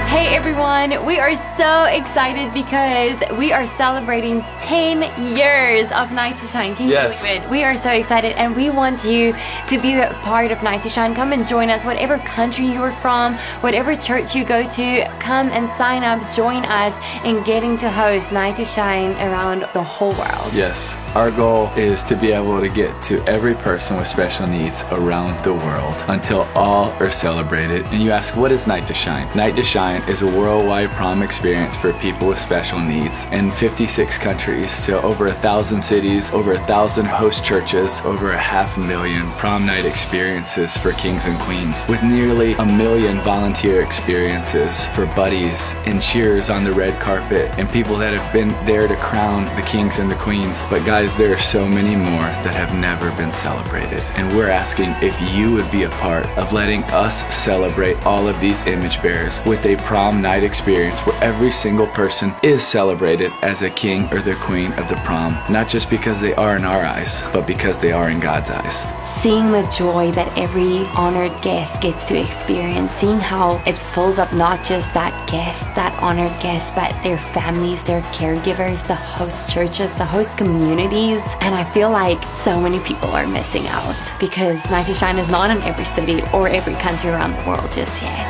Hey everyone, we are so excited because we are celebrating 10 years of Night to Shine. Can you believe it? We are so excited and we want you to be a part of Night to Shine. Come and join us, whatever country you're from, whatever church you go to, come and sign up, join us in getting to host Night to Shine around the whole world. Yes, our goal is to be able to get to every person with special needs around the world until all are celebrated. And you ask, what is Night to Shine? Night to Shine is a worldwide prom experience for people with special needs in 56 countries, so over 1,000 cities, over 1,000 host churches, over 500,000 prom night experiences for kings and queens, with nearly 1 million volunteer experiences for buddies and cheers on the red carpet and people that have been there to crown the kings and the queens. But guys, there are so many more that have never been celebrated, and we're asking if you would be a part of letting us celebrate all of these image bearers with a prom night experience where every single person is celebrated as a king or the queen of the prom, not just because they are in our eyes, but because they are in God's eyes. Seeing the joy that every honored guest gets to experience, seeing how it fills up not just that guest, that honored guest, but their families, their caregivers, the host churches, the host communities. And I feel like so many people are missing out because Night to Shine is not in every city or every country around the world just yet.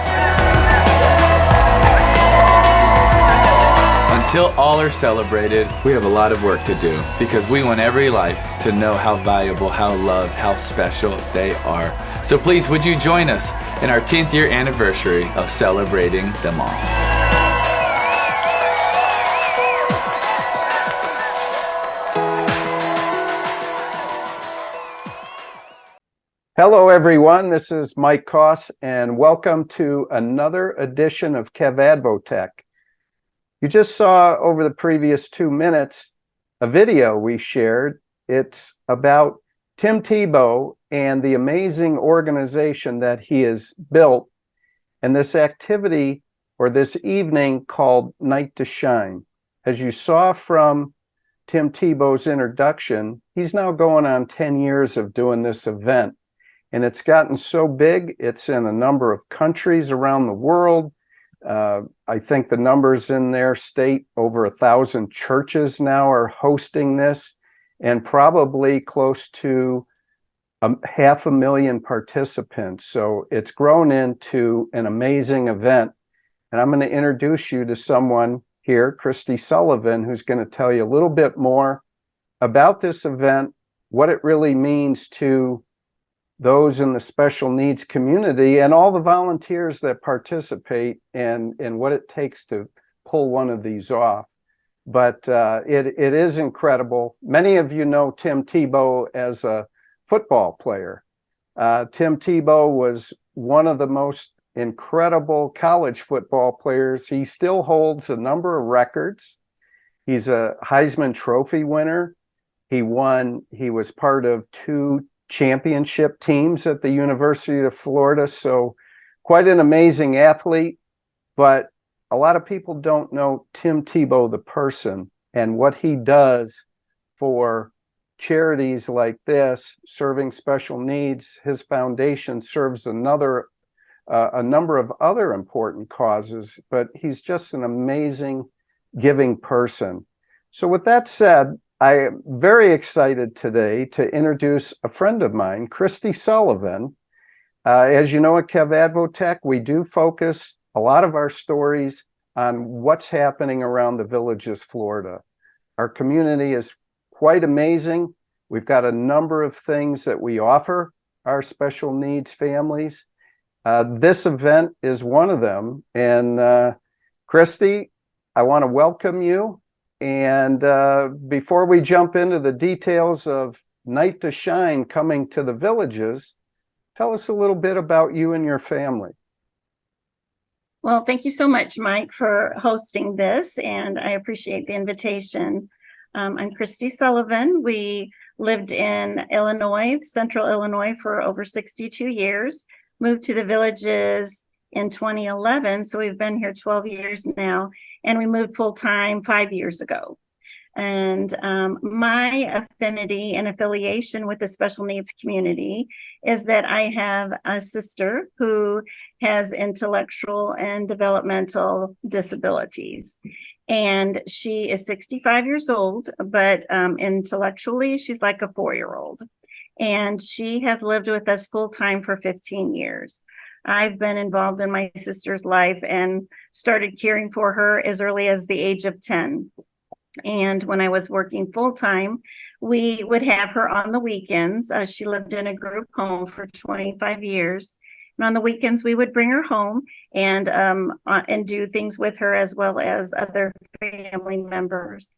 Until all are celebrated, we have a lot of work to do because we want every life to know how valuable, how loved, how special they are. So please, would you join us in our 10th year anniversary of celebrating them all? Hello, everyone. This is Mike Koss, and welcome to another edition of KevAdvoTech. You just saw over the previous 2 minutes a video we shared. It's about Tim Tebow and the amazing organization that he has built, and this activity or this evening called Night to Shine. As you saw from Tim Tebow's introduction, he's now going on 10 years of doing this event. And it's gotten so big, it's in a number of countries around the world. I think the numbers in their state, over 1,000 churches now are hosting this, and probably close to 500,000 participants. So it's grown into an amazing event. And I'm going to introduce you to someone here, Christy Sullivan, who's going to tell you a little bit more about this event, what it really means to those in the special needs community and all the volunteers that participate, and what it takes to pull one of these off. But it is incredible. Many of you know Tim Tebow as a football player. Tim Tebow was one of the most incredible college football players. He still holds a number of records. He's a Heisman Trophy winner. He was part of 2 championship teams at the University of Florida. So quite an amazing athlete, but a lot of people don't know Tim Tebow, the person, and what he does for charities like this, serving special needs. His foundation serves a number of other important causes, but he's just an amazing giving person. So with that said, I am very excited today to introduce a friend of mine, Christy Sullivan. As you know, at KevAdvoTech, we do focus a lot of our stories on what's happening around the Villages, Florida. Our community is quite amazing. We've got a number of things that we offer our special needs families. This event is one of them. And Christy, I want to welcome you. And before we jump into the details of Night to Shine coming to the Villages, tell us a little bit about you and your family. Well, thank you so much, Mike, for hosting this, and I appreciate the invitation. I'm Christy Sullivan. We lived in Illinois, central Illinois, for over 62 years, moved to the Villages in 2011, so we've been here 12 years now, and we moved full-time 5 years ago. And my affinity and affiliation with the special needs community is that I have a sister who has intellectual and developmental disabilities. And she is 65 years old, but intellectually, she's like a 4-year-old. And she has lived with us full time for 15 years. I've been involved in my sister's life and started caring for her as early as the age of 10. And when I was working full time, we would have her on the weekends. She lived in a group home for 25 years. And on the weekends, we would bring her home and do things with her as well as other family members.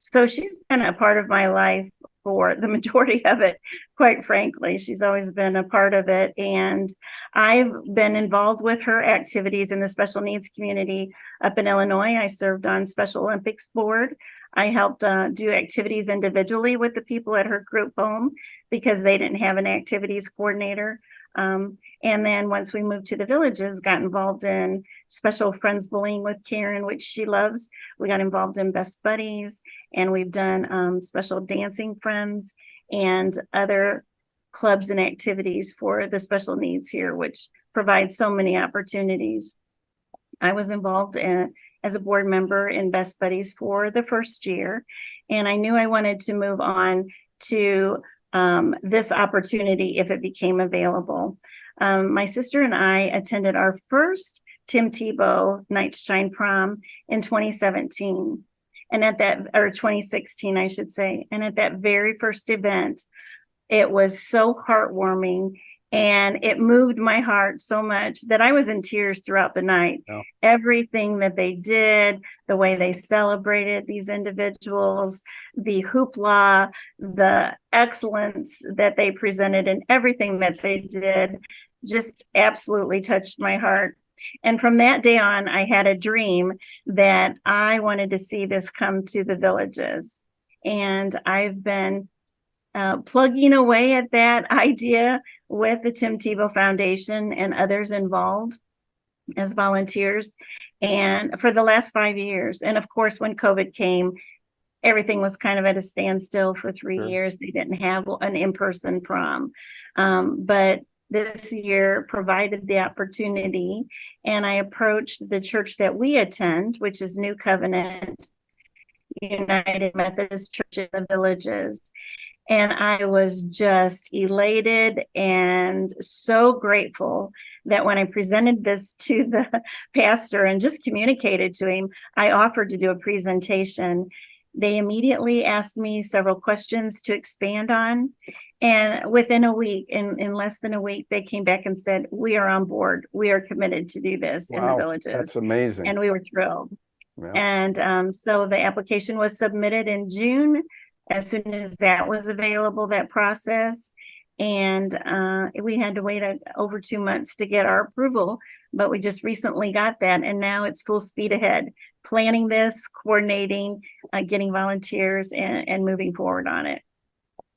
So she's been a part of my life for the majority of it, quite frankly. She's always been a part of it. And I've been involved with her activities in the special needs community up in Illinois. I served on Special Olympics board. I helped do activities individually with the people at her group home because they didn't have an activities coordinator. And then once we moved to the villages, got involved in special friends bullying with Karen, which she loves. We got involved in Best Buddies, and we've done special dancing friends and other clubs and activities for the special needs here, which provides so many opportunities. I was involved as a board member in Best Buddies for the first year, and I knew I wanted to move on to this opportunity if it became available. My sister and I attended our first Tim Tebow Night to Shine Prom in 2017. And at that, or 2016, I should say. And at that very first event, it was so heartwarming and it moved my heart so much that I was in tears throughout the night. Oh. Everything that they did, the way they celebrated these individuals, the hoopla, the excellence that they presented, and everything that they did just absolutely touched my heart. And from that day on, I had a dream that I wanted to see this come to the villages. And I've been plugging away at that idea with the Tim Tebow Foundation and others involved as volunteers, and for the last 5 years. And of course, when COVID came, everything was kind of at a standstill for 3 years. They didn't have an in-person prom. But this year provided the opportunity, and I approached the church that we attend, which is New Covenant United Methodist Church in the Villages. And I was just elated and so grateful that when I presented this to the pastor and just communicated to him, I offered to do a presentation. They immediately asked me several questions to expand on. And within a week, in less than a week, they came back and said, we are on board. We are committed to do this in the villages. That's amazing. And we were thrilled. Yeah. And so the application was submitted in June. As soon as that was available, that process, and we had to wait over 2 months to get our approval, but we just recently got that, and now it's full speed ahead, planning this, coordinating, getting volunteers, and moving forward on it.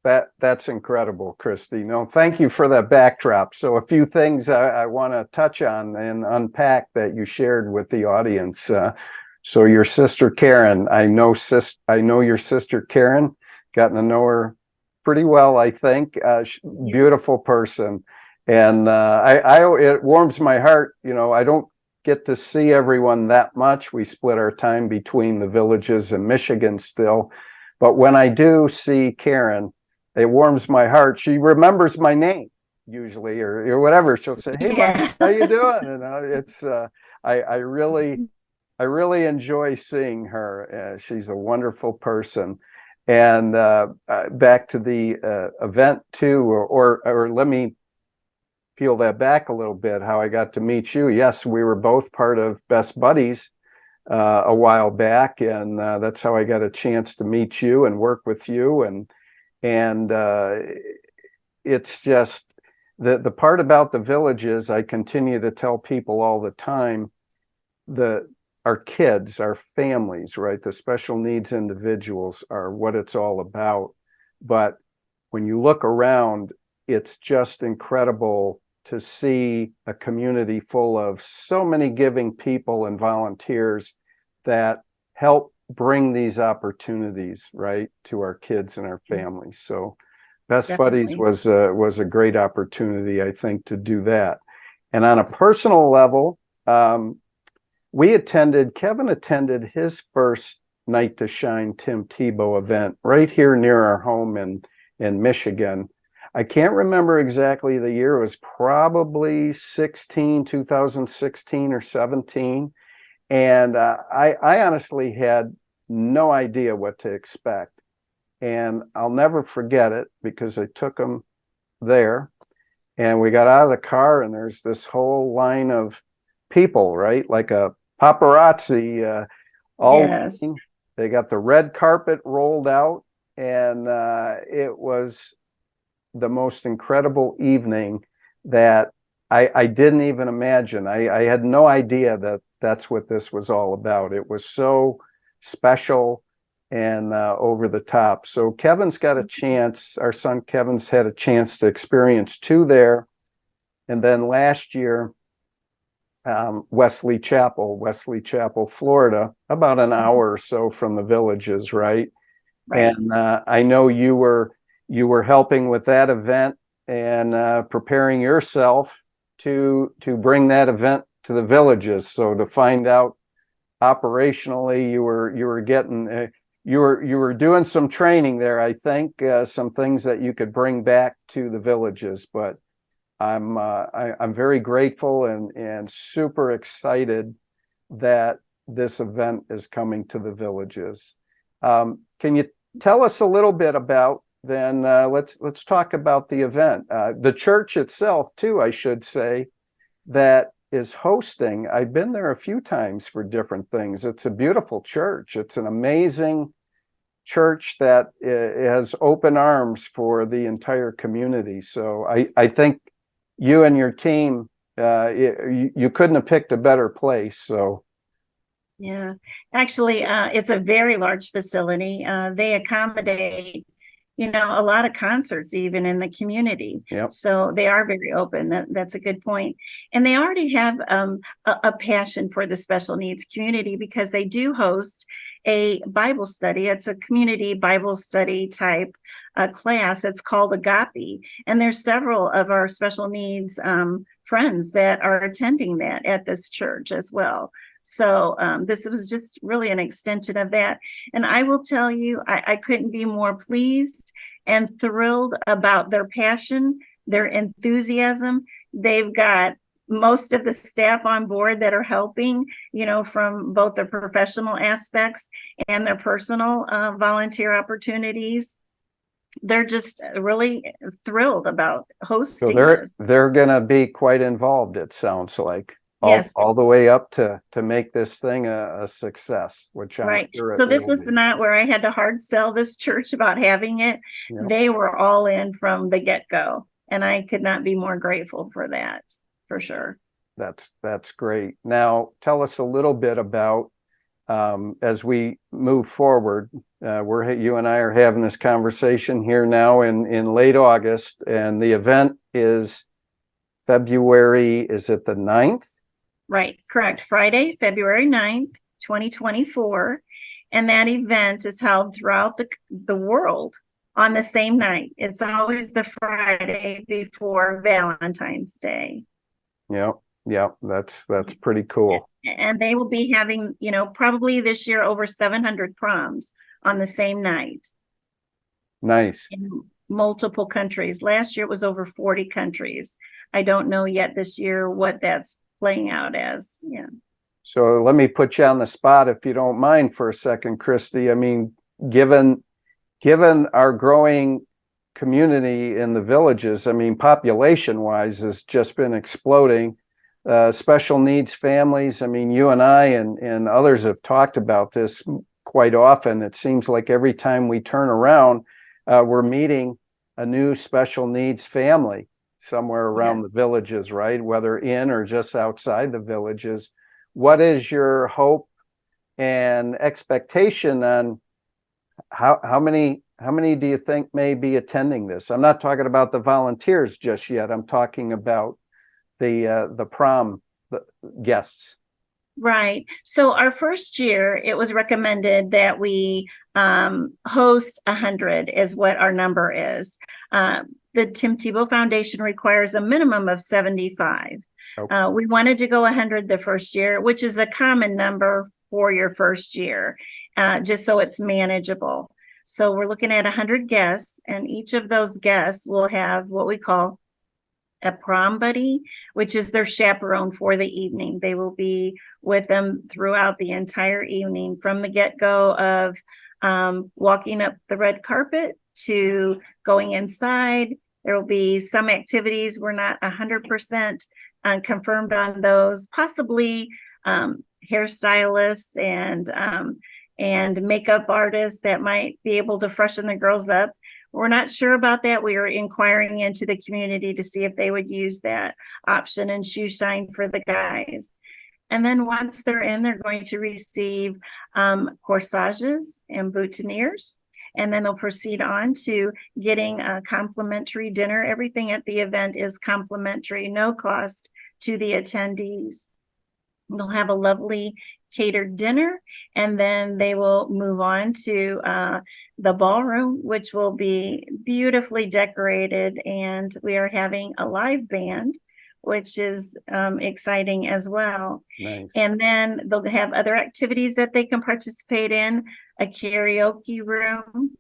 That's incredible, Christy. No, thank you for that backdrop. So a few things I want to touch on and unpack that you shared with the audience. So your sister Karen, I know your sister Karen, gotten to know her pretty well, I think. Beautiful person, and it warms my heart. You know, I don't get to see everyone that much. We split our time between the villages and Michigan still, but when I do see Karen, it warms my heart. She remembers my name usually, or whatever. She'll say, "Hey, Mike, how you doing?" And it's I really enjoy seeing her. She's a wonderful person. And back to the event too, or let me peel that back a little bit, how I got to meet you. Yes, we were both part of Best Buddies a while back, and that's how I got a chance to meet you and work with you. And it's just the part about the villages, I continue to tell people all the time, our kids, our families, right? The special needs individuals are what it's all about. But when you look around, it's just incredible to see a community full of so many giving people and volunteers that help bring these opportunities, right, to our kids and our families. So Best Definitely. Buddies was a great opportunity, I think, to do that. And on a personal level, Kevin attended his first Night to Shine Tim Tebow event right here near our home in Michigan. I can't remember exactly the year. It was probably 2016 or 17. And I honestly had no idea what to expect. And I'll never forget it because I took him there and we got out of the car and there's this whole line of people, right? Like a paparazzi, all Yes. they got the red carpet rolled out, and it was the most incredible evening that I didn't even imagine. I had no idea that that's what this was all about. It was so special and over the top. So Kevin's got a chance, our son Kevin's had a chance to experience two there. And then last year, Wesley Chapel, Florida, about an hour or so from the Villages, right? Right. And I know you were helping with that event and preparing yourself to bring that event to the Villages. So to find out operationally, you were getting you were doing some training there, I think, some things that you could bring back to the Villages. But I'm very grateful and super excited that this event is coming to the Villages. Can you tell us a little bit about then? Let's talk about the event. The church itself, too, I should say, that is hosting. I've been there a few times for different things. It's a beautiful church. It's an amazing church that has open arms for the entire community. So I think you and your team, you couldn't have picked a better place. So yeah, actually, it's a very large facility. They accommodate, a lot of concerts even in the community. Yep. So they are very open. That's a good point. And they already have a passion for the special needs community because they do host a Bible study. It's a community Bible study type class. It's called Agape. And there's several of our special needs friends that are attending that at this church as well. So this was just really an extension of that. And I will tell you, I couldn't be more pleased and thrilled about their passion, their enthusiasm. They've got most of the staff on board that are helping, from both their professional aspects and their personal volunteer opportunities. They're just really thrilled about hosting. So they're going to be quite involved, it sounds like. Yes. All the way up to make this thing a success, which I'm right. sure So this was the night where I had to hard sell this church about having it. Yep. They were all in from the get-go, and I could not be more grateful for that, for sure. That's great. Now, tell us a little bit about as we move forward. You and I are having this conversation here now in late August, and the event is February. Is it the 9th? Right, correct. Friday, February 9th, 2024. And that event is held throughout the world on the same night. It's always the Friday before Valentine's Day. Yep, that's pretty cool. And they will be having, probably this year over 700 proms on the same night. Nice. In multiple countries. Last year it was over 40 countries. I don't know yet this year what that's playing out as. Yeah. So let me put you on the spot, if you don't mind, for a second, Christy. I mean, given our growing community in the Villages, I mean, population wise has just been exploding. Special needs families, I mean, you and I and others have talked about this quite often. It seems like every time we turn around, we're meeting a new special needs family somewhere around the Villages, right? Whether in or just outside the Villages. What is your hope and expectation on how many do you think may be attending this? I'm not talking about the volunteers just yet. I'm talking about the prom guests. Right. So our first year, it was recommended that we host 100 is what our number is. The Tim Tebow Foundation requires a minimum of 75. Okay. We wanted to go 100 the first year, which is a common number for your first year, just so it's manageable. So we're looking at 100 guests, and each of those guests will have what we call a prom buddy, which is their chaperone for the evening. They will be with them throughout the entire evening, from the get-go of walking up the red carpet to going inside. There will be some activities. We're not 100% confirmed on those, possibly hairstylists and makeup artists that might be able to freshen the girls up. We're not sure about that. We are inquiring into the community to see if they would use that option, and shoe shine for the guys. And then once they're in, they're going to receive corsages and boutonnieres. And then they'll proceed on to getting a complimentary dinner. Everything at the event is complimentary, no cost to the attendees. They'll have a lovely catered dinner, and then they will move on to the ballroom, which will be beautifully decorated, and we are having a live band, which is exciting as well. Nice. And then they'll have other activities that they can participate in, a karaoke room,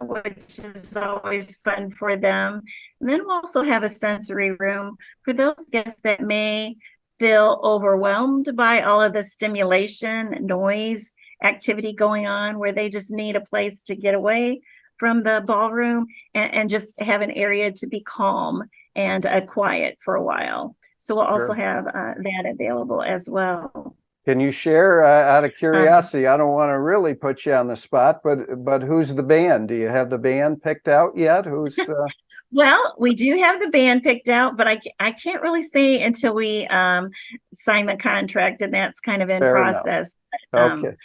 which is always fun for them. And then we'll also have a sensory room for those guests that may feel overwhelmed by all of the stimulation, noise, activity going on, where they just need a place to get away from the ballroom and just have an area to be calm and quiet for a while. So we'll also have that available as well. Can you share, out of curiosity, I don't want to really put you on the spot, but who's the band? Do you have the band picked out yet? Who's Well, we do have the band picked out, but I can't really say until we sign the contract, and that's kind of in process. Okay,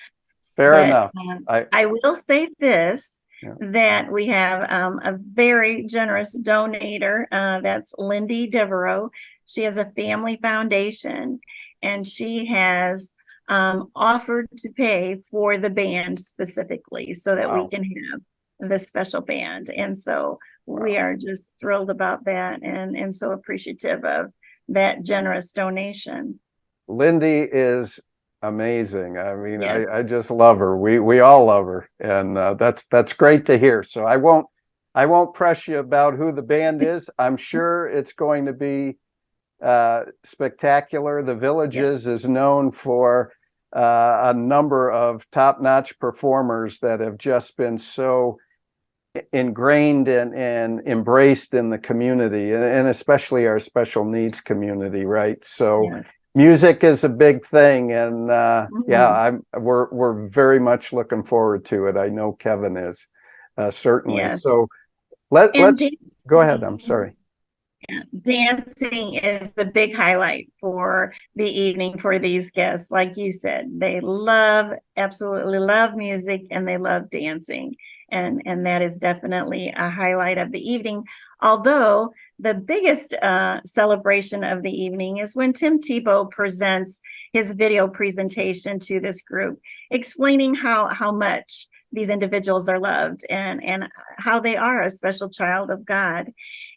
fair enough. I will say this, that we have a very generous donator. That's Lindy Devereaux. She has a family foundation, and she has offered to pay for the band specifically so that we can have the special band. And so we are just thrilled about that, and so appreciative of that generous donation. Lindy is amazing. I mean, yes. I just love her. We all love her, and that's great to hear. So I won't press you about who the band is. I'm sure it's going to be spectacular. The Villages is known for a number of top-notch performers that have just been so ingrained and embraced in the community, and especially our special needs community, right? So music is a big thing, and we're very much looking forward to it. I know Kevin is certainly. So let's go ahead. I'm sorry. Dancing is the big highlight for the evening for these guests. Like you said, they absolutely love music, and they love dancing. And that is definitely a highlight of the evening. Although the biggest celebration of the evening is when Tim Tebow presents his video presentation to this group, explaining how much these individuals are loved and how they are a special child of God.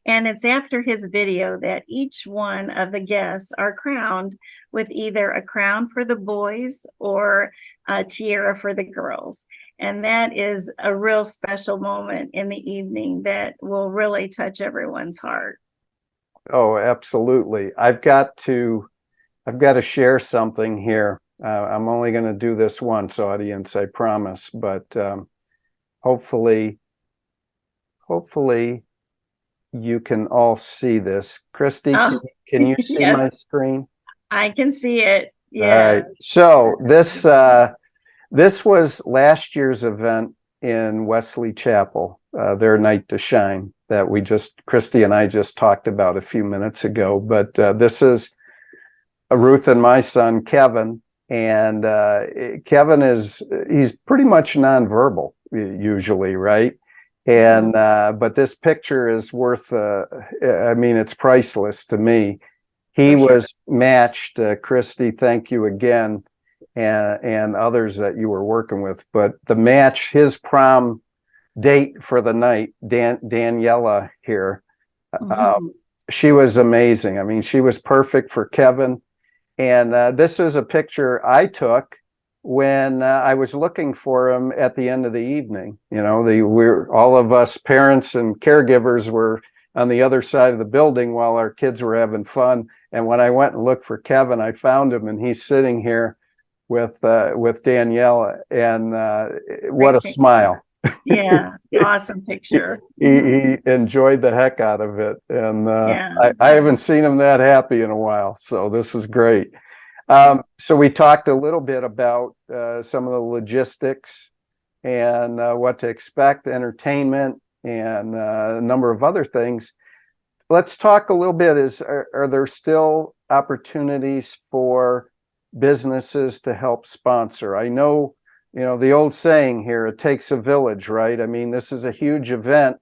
And it's after his video that each one of the guests are crowned with either a crown for the boys or a tiara for the girls. And that is a real special moment in the evening that will really touch everyone's heart. Oh, absolutely. I've got to share something here. I'm only going to do this once, audience, I promise, but hopefully you can all see this. Christy, can you see my screen? I can see it. Yeah. All right. So this was last year's event in Wesley Chapel, their Night to Shine that Christy and I just talked about a few minutes ago. But this is Ruth and my son, Kevin. And Kevin he's pretty much nonverbal usually, right? And but this picture is worth, it's priceless to me. he For sure. was matched. Christy, thank you again, and others that you were working with. But the match, his prom date for the night, Daniela here, she was amazing. I mean, she was perfect for Kevin. And this is a picture I took when I was looking for him at the end of the evening. You know, we're all of us parents and caregivers were on the other side of the building while our kids were having fun. And when I went and looked for Kevin, I found him, and he's sitting here with Daniela, and what a smile. Yeah, awesome picture. He enjoyed the heck out of it, and Yeah. I haven't seen him that happy in a while, so this is great. So we talked a little bit about some of the logistics and what to expect, entertainment, and a number of other things. Let's talk a little bit. Are there still opportunities for businesses to help sponsor? I know, you know, the old saying here, it takes a village, right? I mean, this is a huge event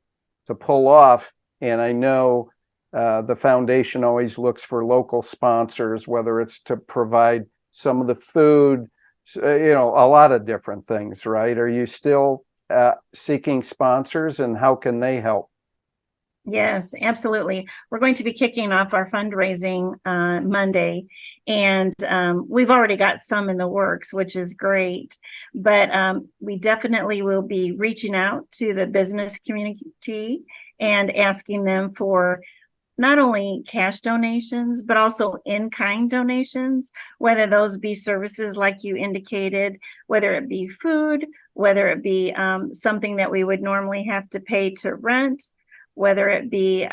to pull off, and I know the foundation always looks for local sponsors, whether it's to provide some of the food, you know, a lot of different things, right? Are you still seeking sponsors, and how can they help? Yes, absolutely. We're going to be kicking off our fundraising Monday, and we've already got some in the works, which is great. But we definitely will be reaching out to the business community and asking them for not only cash donations, but also in-kind donations, whether those be services like you indicated, whether it be food, whether it be something that we would normally have to pay to rent, whether it be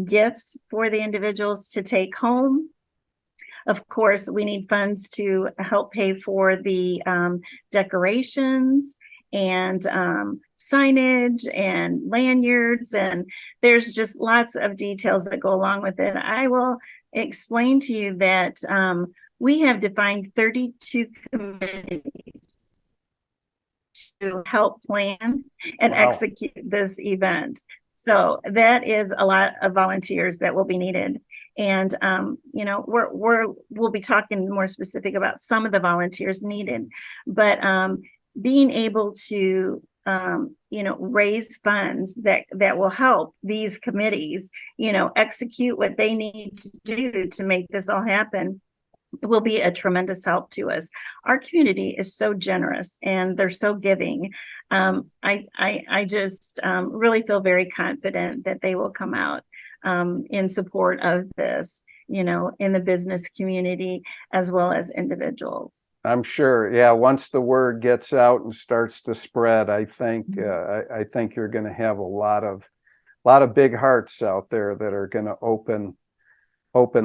gifts for the individuals to take home. Of course, we need funds to help pay for the decorations and signage and lanyards, and there's just lots of details that go along with it. I will explain to you that we have defined 32 committees to help plan and execute this event. So that is a lot of volunteers that will be needed. And you know, we'll be talking more specific about some of the volunteers needed, but being able to you know, raise funds that will help these committees, you know, execute what they need to do to make this all happen will be a tremendous help to us. Our community is so generous and they're so giving. I just really feel very confident that they will come out in support of this, you know, in the business community as well as individuals. I'm sure. Yeah. Once the word gets out and starts to spread, I think I think you're going to have a lot of big hearts out there that are going to open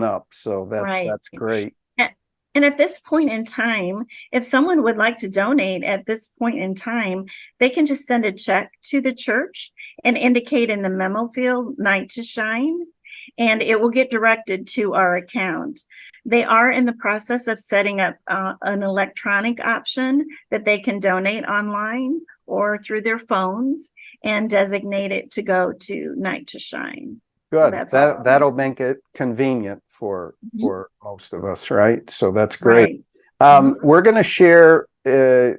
up. So that's great. And at this point in time, if someone would like to donate at this point in time, they can just send a check to the church and indicate in the memo field Night to Shine, and it will get directed to our account. They are in the process of setting up an electronic option that they can donate online or through their phones and designate it to go to Night to Shine. Good. So that'll make it convenient for most of us, right? So that's great. Right. We're going to share we're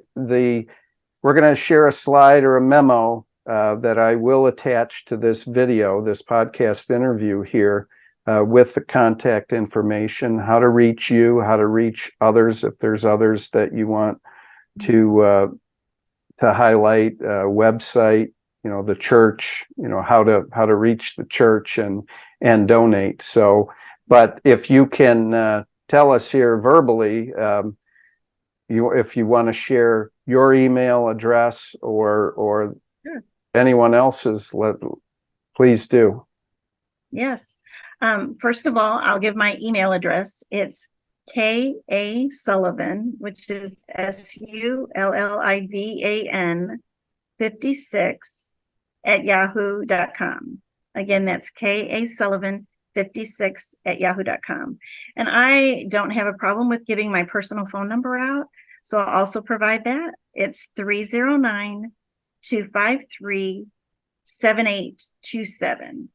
going to share a slide or a memo that I will attach to this video, this podcast interview here, with the contact information, how to reach you, how to reach others if there's others that you want to highlight, website, you know, the church, you know, how to reach the church and donate. So, but if you can tell us here verbally, if you want to share your email address or sure, anyone else's, please do. Yes. First of all, I'll give my email address. It's K.A. Sullivan, which is SULLIVAN 56 at yahoo.com. Again, that's K.A. Sullivan 56 at yahoo.com. And I don't have a problem with giving my personal phone number out, so I'll also provide that. It's 309-253-7827.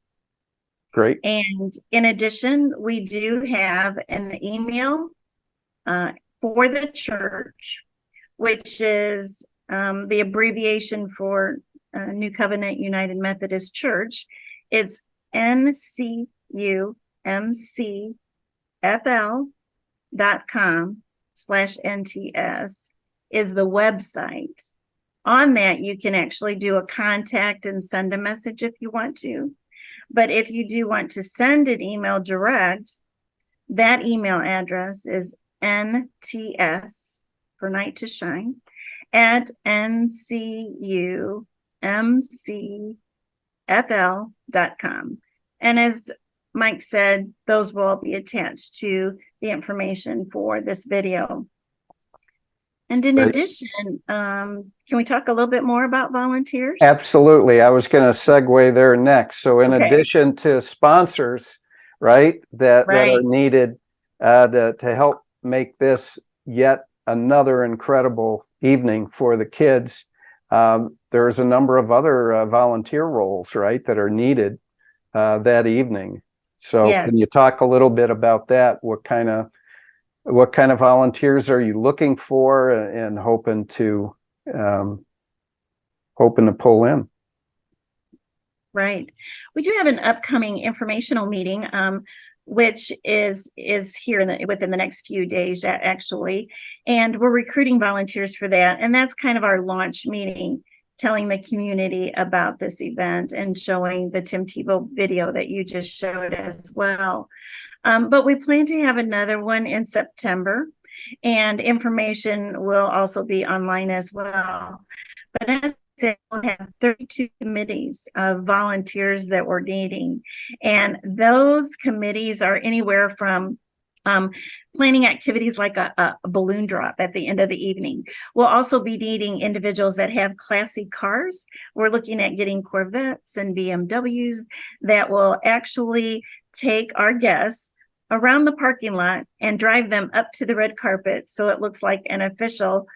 Great. And in addition, we do have an email for the church, which is the abbreviation for New Covenant United Methodist Church. It's ncumcfl.com/NTS is the website. On that, you can actually do a contact and send a message if you want to. But if you do want to send an email direct, that email address is NTS for Night to Shine at ncumcfl.com. And as Mike said, those will all be attached to the information for this video. And in addition, can we talk a little bit more about volunteers? Absolutely. I was going to segue there next. So in addition to sponsors, right, that are needed to help make this yet another incredible evening for the kids, there's a number of other volunteer roles, right, that are needed that evening. So can you talk a little bit about that? What kind of volunteers are you looking for and hoping to pull in? Right. We do have an upcoming informational meeting, which is here within the next few days, actually. And we're recruiting volunteers for that. And that's kind of our launch meeting, telling the community about this event and showing the Tim Tebow video that you just showed as well. But we plan to have another one in September, and information will also be online as well. But as I said, we'll have 32 committees of volunteers that we're needing. And those committees are anywhere from planning activities like a balloon drop at the end of the evening. We'll also be needing individuals that have classy cars. We're looking at getting Corvettes and BMWs that will actually take our guests around the parking lot and drive them up to the red carpet so it looks like an official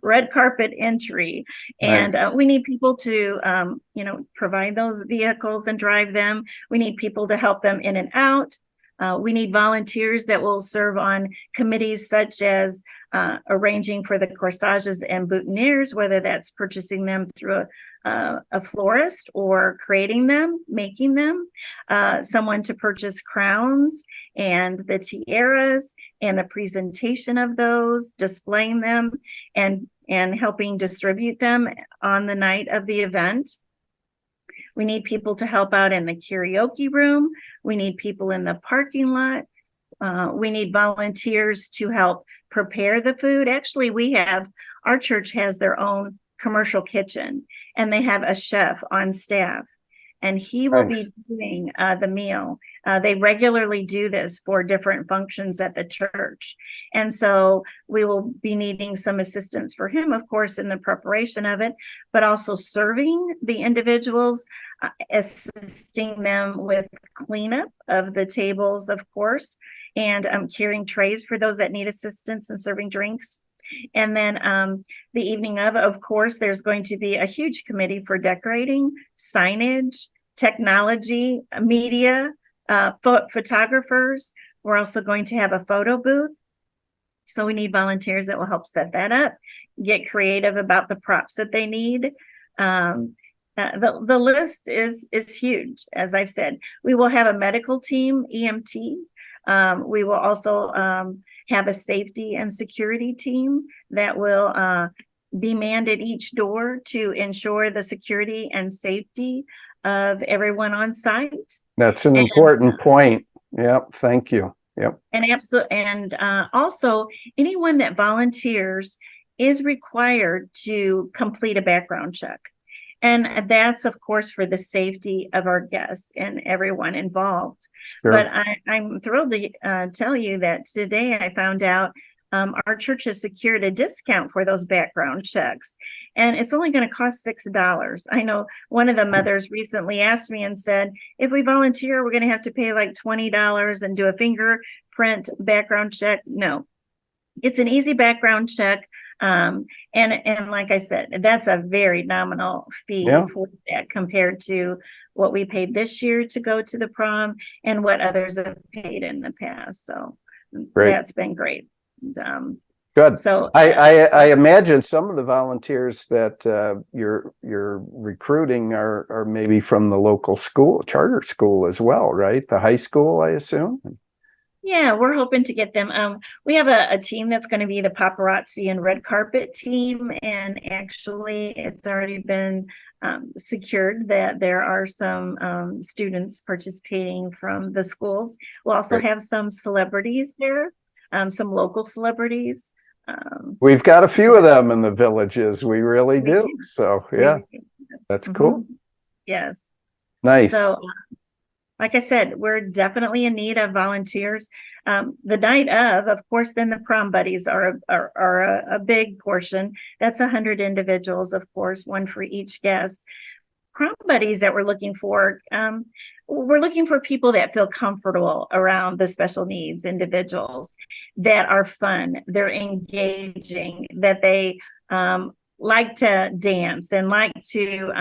red carpet entry. Nice. And we need people to provide those vehicles and drive them. We need people to help them in and out. We need volunteers that will serve on committees such as arranging for the corsages and boutonnieres, whether that's purchasing them through a florist or creating them, making them, someone to purchase crowns and the tiaras and the presentation of those, displaying them and helping distribute them on the night of the event. We need people to help out in the karaoke room. We need people in the parking lot. We need volunteers to help prepare the food. Actually, our church has their own commercial kitchen, and they have a chef on staff, and he will be doing the meal. They regularly do this for different functions at the church. And so we will be needing some assistance for him, of course, in the preparation of it, but also serving the individuals, assisting them with cleanup of the tables, of course, and carrying trays for those that need assistance and serving drinks. And then the evening of course, there's going to be a huge committee for decorating, signage, technology, media, photographers. We're also going to have a photo booth. So we need volunteers that will help set that up, get creative about the props that they need. The list is huge, as I've said. We will have a medical team, EMT. We will also have a safety and security team that will be manned at each door to ensure the security and safety of everyone on site. That's an important point. Yep. Thank you. Yep. And absolutely. And also, anyone that volunteers is required to complete a background check. And that's, of course, for the safety of our guests and everyone involved. Sure. But I'm thrilled to tell you that today I found out our church has secured a discount for those background checks. And it's only going to cost $6. I know one of the mothers recently asked me and said, if we volunteer, we're going to have to pay like $20 and do a fingerprint background check. No, it's an easy background check. And like I said, that's a very nominal fee for that compared to what we paid this year to go to the prom and what others have paid in the past. So that's been great. Good. So I imagine some of the volunteers that you're recruiting are maybe from the local school, charter school as well, right? The high school, I assume. Yeah, we're hoping to get them. We have a team that's going to be the paparazzi and red carpet team, and actually, it's already been secured that there are some students participating from the schools. We'll also have some celebrities there, some local celebrities. We've got a few of them in the villages. We really do. So yeah, that's cool. Yes. Nice. So, like I said, we're definitely in need of volunteers. The night of course, then the prom buddies are a big portion. That's 100 individuals, of course, one for each guest. Prom buddies that we're looking for people that feel comfortable around the special needs individuals, that are fun, they're engaging, that they like to dance and like to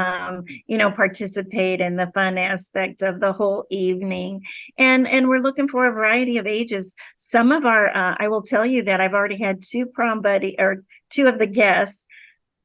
participate in the fun aspect of the whole evening. And we're looking for a variety of ages. Some of our I will tell you that I've already had two of the guests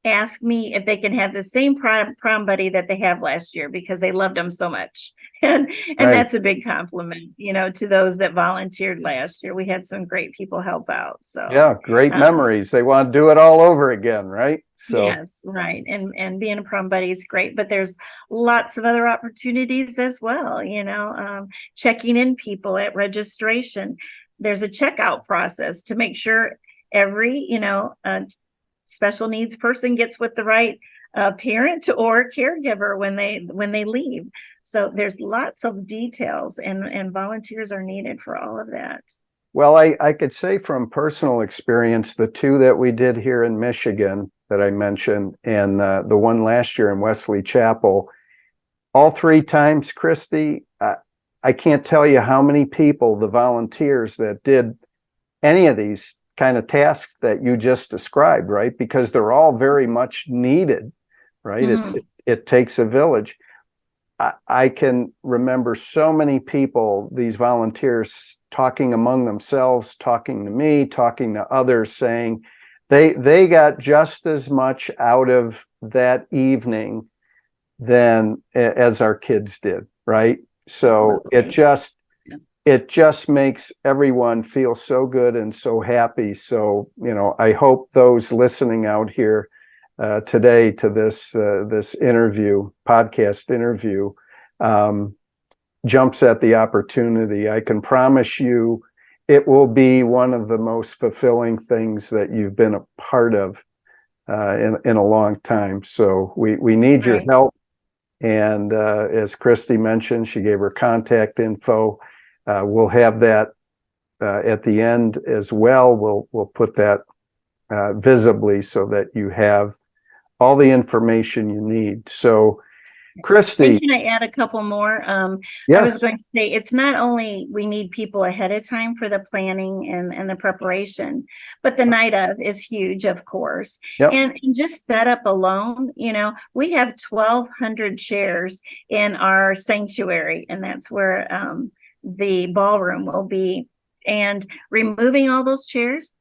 ask me if they can have the same prom buddy that they have last year because they loved them so much. And that's a big compliment, to those that volunteered last year. We had some great people help out. So yeah, great memories. They want to do it all over again, right? So yes, right. And being a prom buddy is great, but there's lots of other opportunities as well, checking in people at registration. There's a checkout process to make sure every, special needs person gets with the right parent or caregiver when they leave. So there's lots of details, and volunteers are needed for all of that. Well, I could say from personal experience, the two that we did here in Michigan that I mentioned, and the one last year in Wesley Chapel, all three times, Christy, I can't tell you how many people, the volunteers that did any of these kind of tasks that you just described, right? Because they're all very much needed, right? Mm-hmm. It takes a village. I can remember so many people, these volunteers, talking among themselves, talking to me, talking to others, saying they got just as much out of that evening than as our kids did, right? So it just makes everyone feel so good and so happy. So, I hope those listening out here today to this podcast interview, jumps at the opportunity. I can promise you it will be one of the most fulfilling things that you've been a part of in a long time. So we need your help. And as Christy mentioned, she gave her contact info. We'll have that at the end as well. We'll put that visibly so that you have all the information you need. So, Christy, can I add a couple more? Yes. I was going to say, it's not only we need people ahead of time for the planning and the preparation, but the night of is huge, of course. Yep. And just setup alone, we have 1,200 chairs in our sanctuary, and that's where the ballroom will be. And removing all those chairs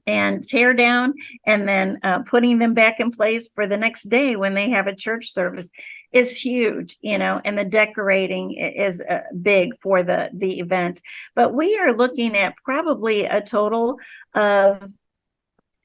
and tear down and then putting them back in place for the next day when they have a church service is huge, and the decorating is big for the event. But we are looking at probably a total of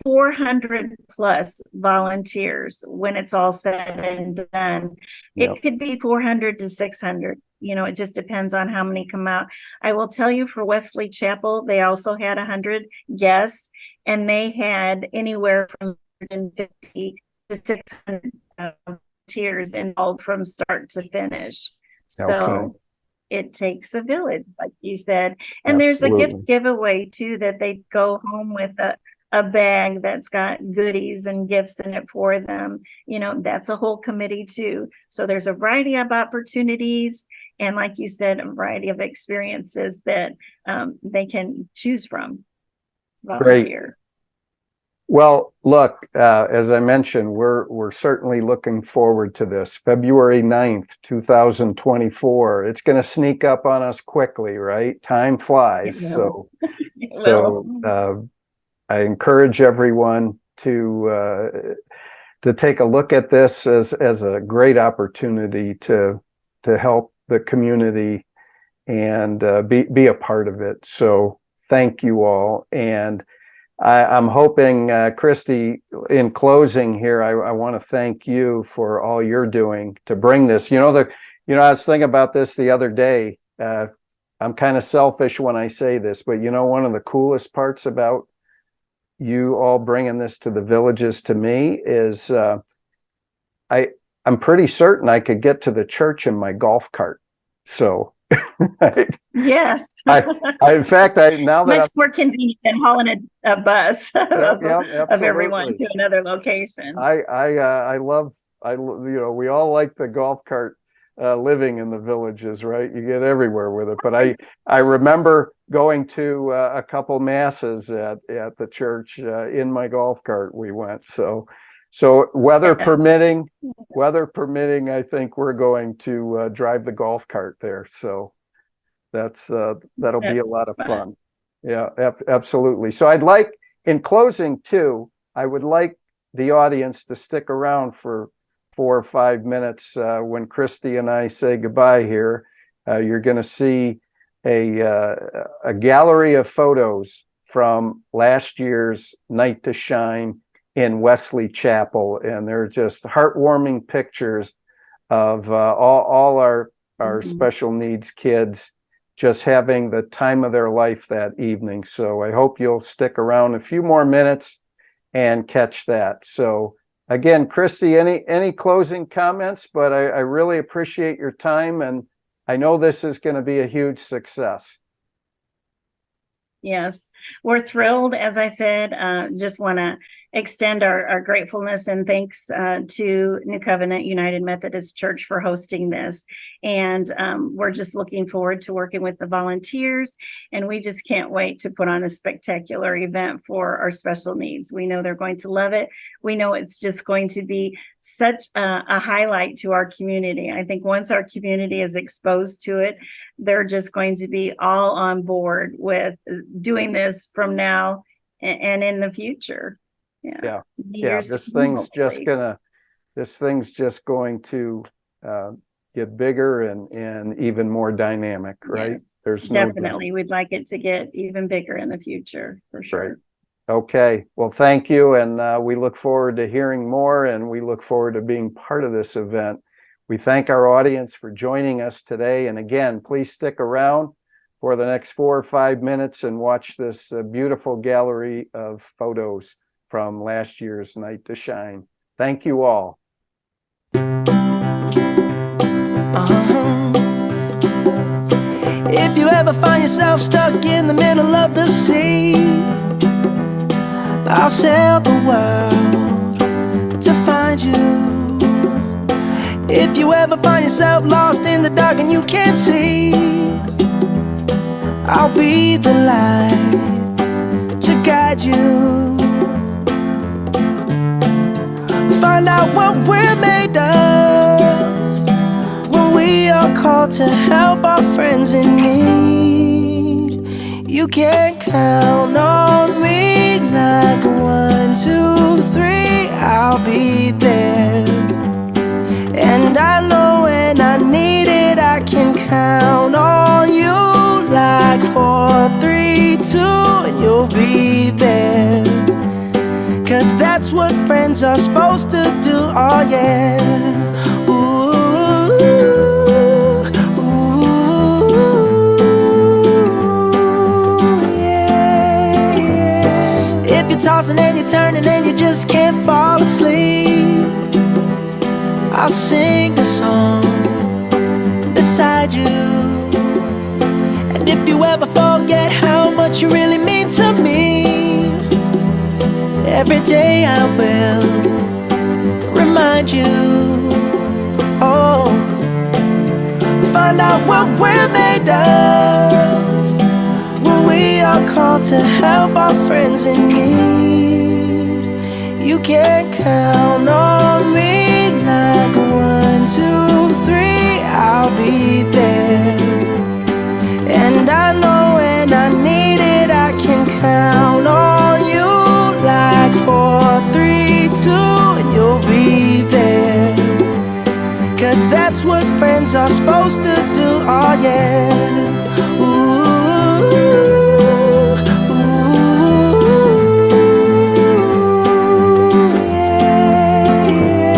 400 plus volunteers when it's all said and done. It could be 400 to 600. It just depends on how many come out. I will tell you, for Wesley Chapel, they also had 100 guests, and they had anywhere from 150 to 600 volunteers involved from start to finish. So it takes a village, like you said. And there's a gift giveaway too, that they go home with a bag that's got goodies and gifts in it for them. That's a whole committee too. So there's a variety of opportunities, and like you said, a variety of experiences that they can choose from. Volunteer. Well, look, as I mentioned, we're certainly looking forward to this. February 9th, 2024. It's going to sneak up on us quickly, right? Time flies. So I encourage everyone to take a look at this as a great opportunity to help the community and be a part of it. So thank you all. And I'm hoping, Christy, in closing here, I want to thank you for all you're doing to bring this. I was thinking about this the other day. I'm kind of selfish when I say this, but one of the coolest parts about you all bringing this to the villages to me is I'm pretty certain I could get to the church in my golf cart. So yes. In fact, now that much more convenient than hauling a bus of everyone to another location. I love, we all like the golf cart living in the villages, right? You get everywhere with it. But I remember going to a couple masses at the church in my golf cart. We went. So weather permitting, I think we're going to drive the golf cart there. So that'll be a lot of fun. Yeah, absolutely. So in closing too, I would like the audience to stick around for 4 or 5 minutes when Christy and I say goodbye here. You're going to see a gallery of photos from last year's Night to Shine in Wesley Chapel, and they're just heartwarming pictures of all our special needs kids just having the time of their life that evening. So I hope you'll stick around a few more minutes and catch that. So again, Christy, any closing comments? But I really appreciate your time, and I know this is going to be a huge success. Yes, we're thrilled. As I said, just want to extend our gratefulness and thanks to New Covenant United Methodist Church for hosting this. And we're just looking forward to working with the volunteers. And we just can't wait to put on a spectacular event for our special needs. We know they're going to love it. We know it's just going to be such a highlight to our community. I think once our community is exposed to it, they're just going to be all on board with doing this from now and in the future. Yeah. This thing's just going to get bigger and even more dynamic, right? Yes, There's definitely. We'd like it to get even bigger in the future, for sure. Right. Okay. Well, thank you. And we look forward to hearing more, and we look forward to being part of this event. We thank our audience for joining us today. And again, please stick around for the next 4 or 5 minutes and watch this beautiful gallery of photos from last year's Night to Shine. Thank you all. If you ever find yourself stuck in the middle of the sea, I'll sail the world to find you. If you ever find yourself lost in the dark and you can't see, I'll be the light to guide you. Find out what we're made of when we are called to help our friends in need. You can count on me like 1, 2, 3, I'll be there. And I know when I need it, I can count on you like 4, 3, 2, and you'll be there. 'Cause that's what friends are supposed to do, oh yeah. Ooh, yeah, yeah. If you're tossing and you're turning and you just can't fall asleep, I'll sing a song beside you. And if you ever forget how much you really mean to me, every day I will remind you. Oh, find out what we're made of when we are called to help our friends in need. You can count on me like 1, 2, 3, I'll be there. And I know when I need it, I can count on you like 4, 3, 2, and you'll be there. 'Cause that's what friends are supposed to do, oh yeah. Ooh, yeah, yeah.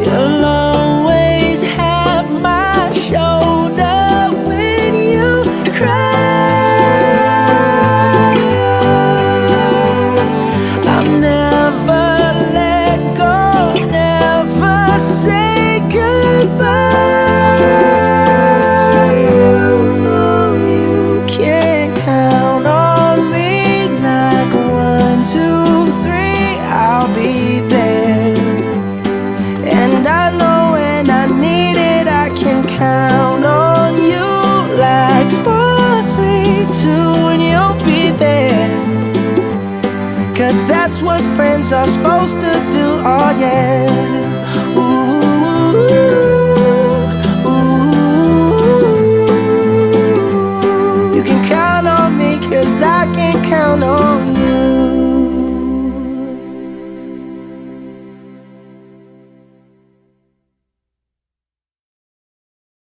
You'll always have my shoulder when you cry. I'll never let go, never say goodbye. You know you can count on me like 1, 2, 3, I'll be there. And I know when I need it, I can count on you like 4, 3, 2, and you'll be there. 'Cause that's what friends are supposed to do, oh yeah.